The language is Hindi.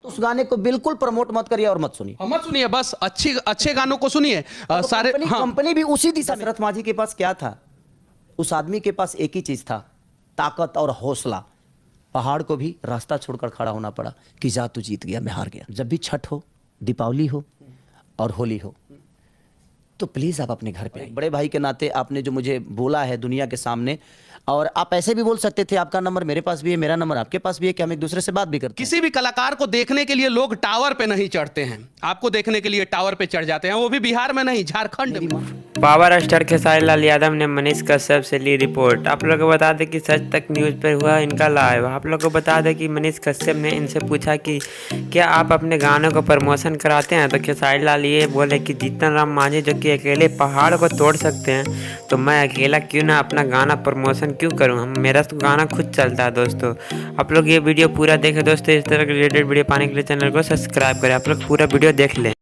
उस गाने को बिल्कुल प्रमोट मत करिए और मत सुनिए। मत सुनिए, बस अच्छे गानों को सुनिए। सारे कंपनी भी उसी दिशा। दशरथ माझी के पास क्या था? उस आदमी के पास एक ही चीज था, ताकत और हौसला। पहाड़ को भी रास्ता छोड़कर खड़ा होना पड़ा कि जा तू जीत गया, मैं हार गया। जब भी छठ हो, दीपावली हो और होली हो, तो प्लीज आप अपने घर पे आइए। बड़े भाई के नाते आपने जो मुझे बोला है दुनिया के सामने, और आप ऐसे भी बोल सकते थे आपका नंबर मेरे पास भी है, मेरा नंबर आपके पास भी है, कि हम एक दूसरे से बात भी करते हैं। किसी भी कलाकार को देखने के लिए लोग टावर पे नहीं चढ़ते हैं, आपको देखने के लिए टावर पे चढ़ जाते हैं, वो भी बिहार में नहीं, झारखंड में। पावर स्टार खेसारी लाल यादव ने मनीष कश्यप से ली रिपोर्ट। आप लोग को बता दें कि सच तक न्यूज़ पर हुआ इनका लाइव। आप लोग को बता दें कि मनीष कश्यप ने इनसे पूछा कि क्या आप अपने गानों को प्रमोशन कराते हैं, तो खेसारी लाल ये बोले कि जीतन राम मांझी जो कि अकेले पहाड़ को तोड़ सकते हैं, तो मैं अकेला क्यों ना अपना गाना प्रमोशन क्यों करूँ, मेरा तो गाना खुद चलता है। दोस्तों आप लोग ये वीडियो पूरा देखें दोस्तों। इस तरह के रिलेटेड वीडियो पाने के लिए चैनल को सब्सक्राइब करें। आप लोग पूरा वीडियो देख लें।